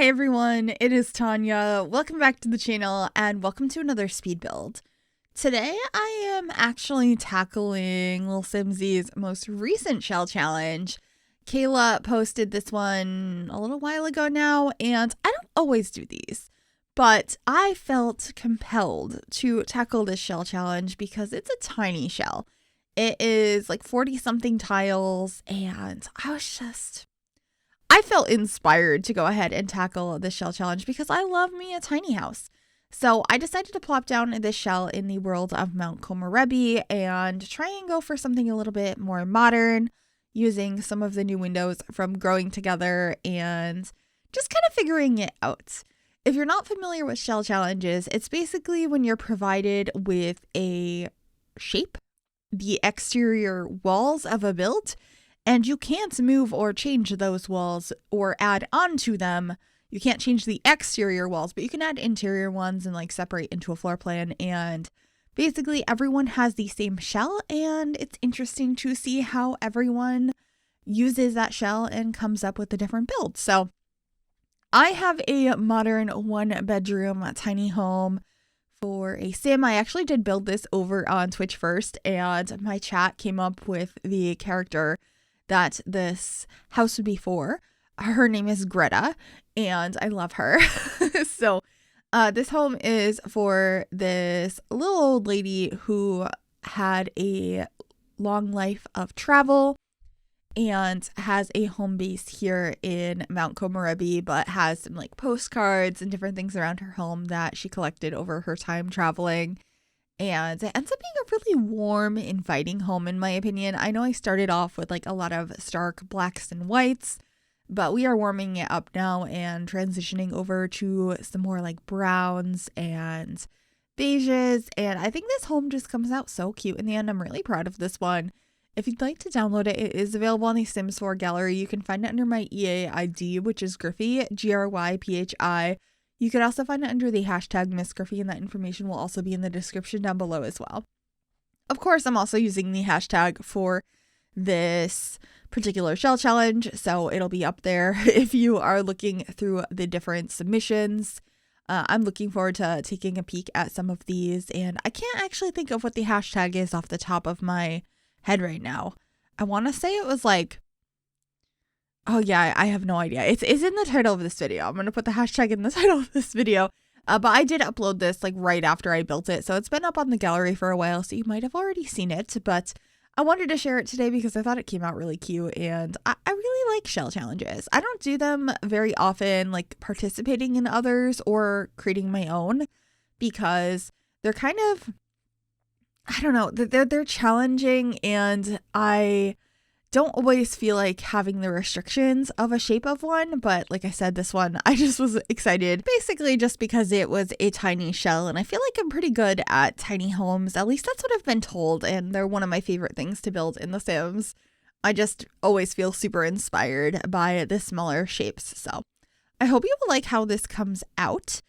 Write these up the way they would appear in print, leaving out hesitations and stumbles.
everyone, it is Tanya. Welcome back to the channel and welcome to another speed build. Today I am actually tackling lilsimsie's most recent shell challenge. Kayla posted this one a little while ago now, and I don't always do these, but I felt compelled to tackle this shell challenge because it's a tiny shell. It is like 40 something tiles, and I felt inspired to go ahead and tackle this shell challenge because I love me a tiny house. So I decided to plop down this shell in the world of Mount Komorebi and try and go for something a little bit more modern, using some of the new windows from Growing Together and just kind of figuring it out. If you're not familiar with shell challenges, it's basically when you're provided with a shape, the exterior walls of a build, and you can't move or change those walls or add onto them. You can't change the exterior walls, but you can add interior ones and like separate into a floor plan. And basically everyone has the same shell, and it's interesting to see how everyone uses that shell and comes up with a different build. So I have a modern 1-bedroom tiny home for a sim. I actually did build this over on Twitch first, and my chat came up with the character that this house would be for. Her name is Greta, and I love her. So this home is for this little old lady who had a long life of travel and has a home base here in Mount Komorebi, but has some like postcards and different things around her home that she collected over her time traveling. And it ends up being a really warm, inviting home, in my opinion. I know I started off with like a lot of stark blacks and whites, but we are warming it up now and transitioning over to some more like browns and beiges. And I think this home just comes out so cute in the end. I'm really proud of this one. If you'd like to download it, it is available on the Sims 4 gallery. You can find it under my EA ID, which is Gryphi, Gryphi. You could also find it under the hashtag #MissGryphi, and that information will also be in the description down below as well. Of course, I'm also using the hashtag for this particular shell challenge, so it'll be up there if you are looking through the different submissions. I'm looking forward to taking a peek at some of these, and I can't actually think of what the hashtag is off the top of my head right now. I want to say it was like, oh yeah, I have no idea. It's in the title of this video. I'm going to put the hashtag in the title of this video. But I did upload this like right after I built it, so it's been up on the gallery for a while, so you might have already seen it. But I wanted to share it today because I thought it came out really cute, and I really like shell challenges. I don't do them very often, like participating in others or creating my own, because they're kind of, I don't know, they're challenging, and I don't always feel like having the restrictions of a shape of one. But like I said, this one, I just was excited basically just because it was a tiny shell, and I feel like I'm pretty good at tiny homes. At least that's what I've been told, and they're one of my favorite things to build in The Sims. I just always feel super inspired by the smaller shapes. So I hope you will like how this comes out.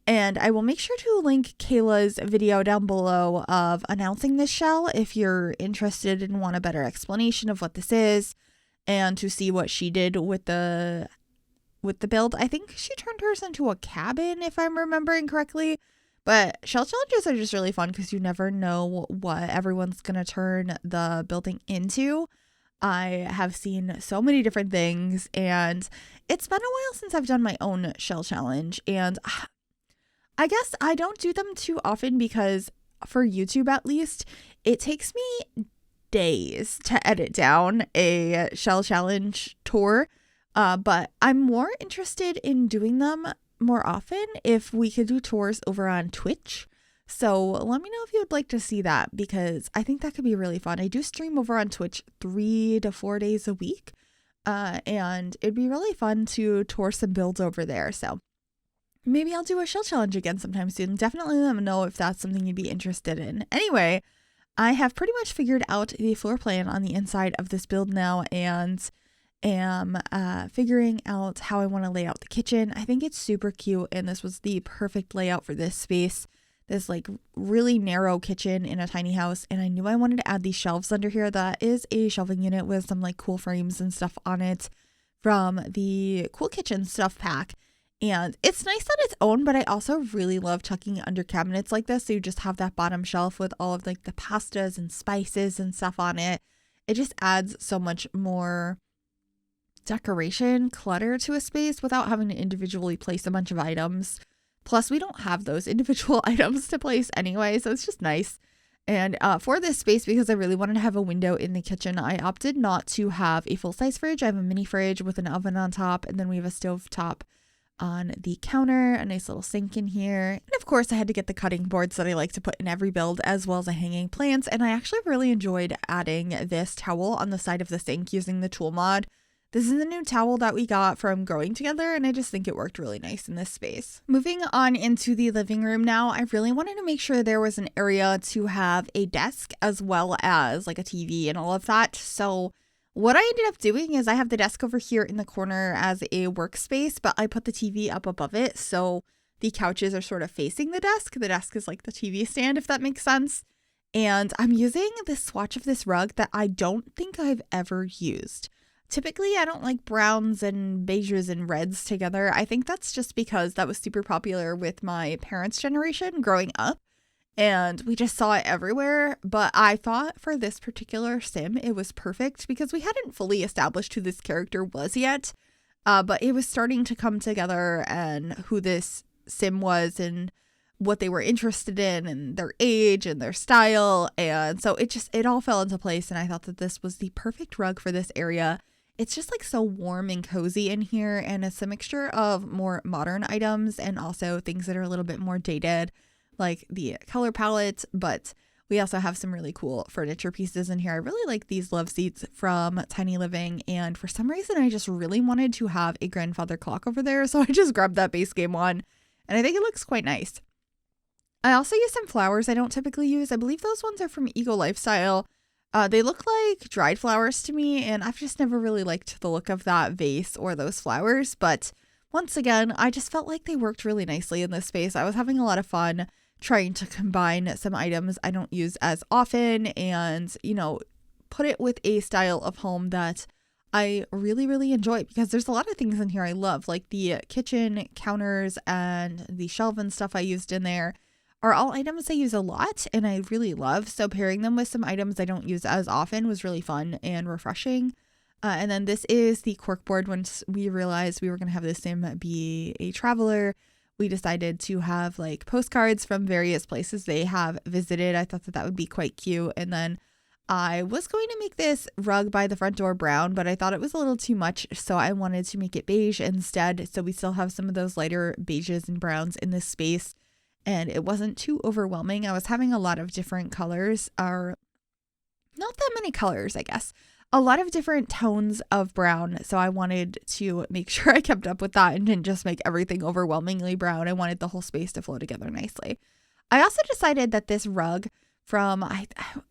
And I will make sure to link Kayla's video down below of announcing this shell if you're interested and want a better explanation of what this is, and to see what she did with the build. I think she turned hers into a cabin, if I'm remembering correctly. But shell challenges are just really fun because you never know what everyone's gonna turn the building into. I have seen so many different things, and it's been a while since I've done my own shell challenge, and I guess I don't do them too often because for YouTube at least, it takes me days to edit down a shell challenge tour, but I'm more interested in doing them more often if we could do tours over on Twitch. So let me know if you would like to see that, because I think that could be really fun. I do stream over on Twitch 3 to 4 days a week, and it'd be really fun to tour some builds over there. So maybe I'll do a shell challenge again sometime soon. Definitely let me know if that's something you'd be interested in. Anyway, I have pretty much figured out the floor plan on the inside of this build now, and am figuring out how I want to lay out the kitchen. I think it's super cute, and this was the perfect layout for this space. This like really narrow kitchen in a tiny house, and I knew I wanted to add these shelves under here. That is a shelving unit with some like cool frames and stuff on it from the Cool Kitchen stuff pack. And it's nice on its own, but I also really love tucking it under cabinets like this. So you just have that bottom shelf with all of like the pastas and spices and stuff on it. It just adds so much more decoration clutter to a space without having to individually place a bunch of items. Plus, we don't have those individual items to place anyway, so it's just nice. And for this space, because I really wanted to have a window in the kitchen, I opted not to have a full-size fridge. I have a mini fridge with an oven on top, and then we have a stove top on the counter, a nice little sink in here. And of course, I had to get the cutting boards that I like to put in every build, as well as a hanging plants. And I actually really enjoyed adding this towel on the side of the sink using the tool mod. This is a new towel that we got from Growing Together, and I just think it worked really nice in this space. Moving on into the living room now, I really wanted to make sure there was an area to have a desk as well as like a TV and all of that. So what I ended up doing is I have the desk over here in the corner as a workspace, but I put the TV up above it. So the couches are sort of facing the desk. The desk is like the TV stand, if that makes sense. And I'm using this swatch of this rug that I don't think I've ever used. Typically, I don't like browns and beiges and reds together. I think that's just because that was super popular with my parents' generation growing up. And we just saw it everywhere. But I thought for this particular sim, it was perfect because we hadn't fully established who this character was yet. But it was starting to come together and who this sim was and what they were interested in and their age and their style. And so it all fell into place. And I thought that this was the perfect rug for this area. It's just like so warm and cozy in here. And it's a mixture of more modern items and also things that are a little bit more dated, like the color palette, but we also have some really cool furniture pieces in here. I really like these love seats from Tiny Living, and for some reason I just really wanted to have a grandfather clock over there, so I just grabbed that base game one, and I think it looks quite nice. I also use some flowers I don't typically use. I believe those ones are from Eco Lifestyle. They look like dried flowers to me, and I've just never really liked the look of that vase or those flowers, but once again, I just felt like they worked really nicely in this space. I was having a lot of fun trying to combine some items I don't use as often and, put it with a style of home that I really, really enjoy, because there's a lot of things in here I love, like the kitchen counters and the shelf and stuff I used in there are all items I use a lot and I really love. So pairing them with some items I don't use as often was really fun and refreshing. And then this is the corkboard. Once we realized we were going to have this sim be a traveler, we decided to have like postcards from various places they have visited. I thought that would be quite cute. And then I was going to make this rug by the front door brown, but I thought it was a little too much, so I wanted to make it beige instead. So we still have some of those lighter beiges and browns in this space, and it wasn't too overwhelming. I was having a lot of different colors, or not that many colors, I guess. A lot of different tones of brown, so I wanted to make sure I kept up with that and didn't just make everything overwhelmingly brown. I wanted the whole space to flow together nicely. I also decided that this rug from,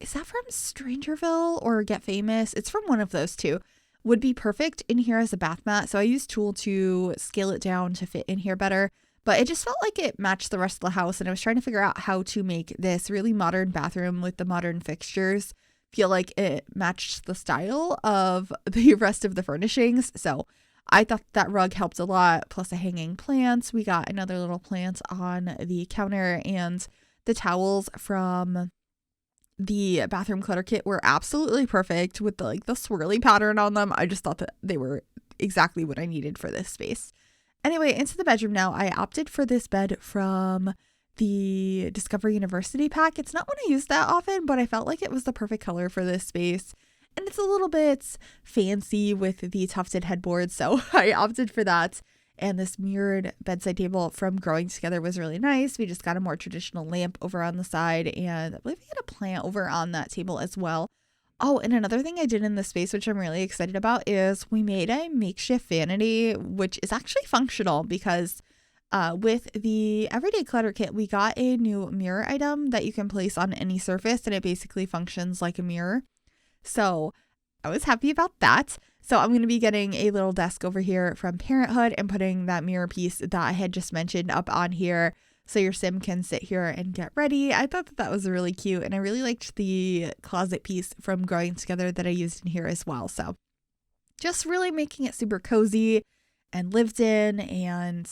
is that from Strangerville or Get Famous? It's from one of those two. Would be perfect in here as a bath mat. So I used Tool to scale it down to fit in here better, but it just felt like it matched the rest of the house. And I was trying to figure out how to make this really modern bathroom with the modern fixtures feel like it matched the style of the rest of the furnishings. So I thought that rug helped a lot, plus a hanging plant. We got another little plant on the counter, and the towels from the bathroom clutter kit were absolutely perfect with the swirly pattern on them. I just thought that they were exactly what I needed for this space. Anyway, into the bedroom now. I opted for this bed from the Discover University pack. It's not one I use that often, but I felt like it was the perfect color for this space. And it's a little bit fancy with the tufted headboard, so I opted for that. And this mirrored bedside table from Growing Together was really nice. We just got a more traditional lamp over on the side, and I believe we got a plant over on that table as well. Oh, and another thing I did in this space, which I'm really excited about, is we made a makeshift vanity, which is actually functional because with the Everyday Clutter Kit, we got a new mirror item that you can place on any surface, and it basically functions like a mirror. So I was happy about that. So I'm going to be getting a little desk over here from Parenthood and putting that mirror piece that I had just mentioned up on here so your sim can sit here and get ready. I thought that was really cute, and I really liked the closet piece from Growing Together that I used in here as well. So just really making it super cozy and lived in. And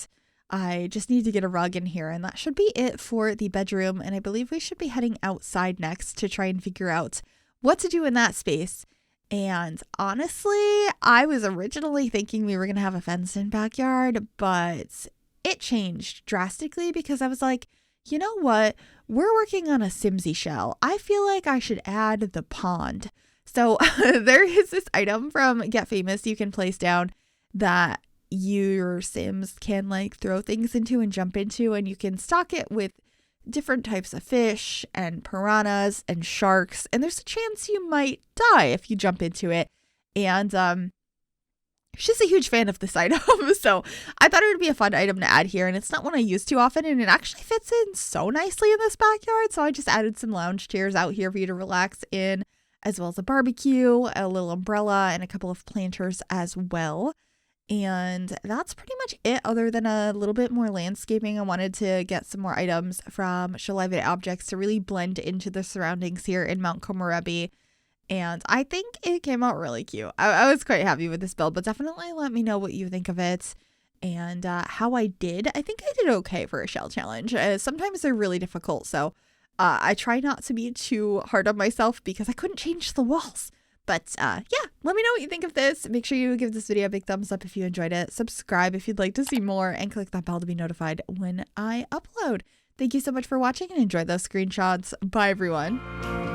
I just need to get a rug in here, and that should be it for the bedroom. And I believe we should be heading outside next to try and figure out what to do in that space. And honestly, I was originally thinking we were going to have a fenced-in backyard, but it changed drastically because I was like, you know what? We're working on a Simsie shell. I feel like I should add the pond. So there is this item from Get Famous you can place down that your Sims can like throw things into and jump into, and you can stock it with different types of fish and piranhas and sharks, and there's a chance you might die if you jump into it. And she's a huge fan of this item, so I thought it would be a fun item to add here, and it's not one I use too often, and it actually fits in so nicely in this backyard. So I just added some lounge chairs out here for you to relax in, as well as a barbecue, a little umbrella, and a couple of planters as well. And that's pretty much it, other than a little bit more landscaping. I wanted to get some more items from Show Live Objects to really blend into the surroundings here in Mount Komorebi. And I think it came out really cute. I was quite happy with this build, but definitely let me know what you think of it and how I did. I think I did okay for a shell challenge. Sometimes they're really difficult, so I try not to be too hard on myself because I couldn't change the walls. But yeah, let me know what you think of this. Make sure you give this video a big thumbs up if you enjoyed it. Subscribe if you'd like to see more, and click that bell to be notified when I upload. Thank you so much for watching, and enjoy those screenshots. Bye, everyone.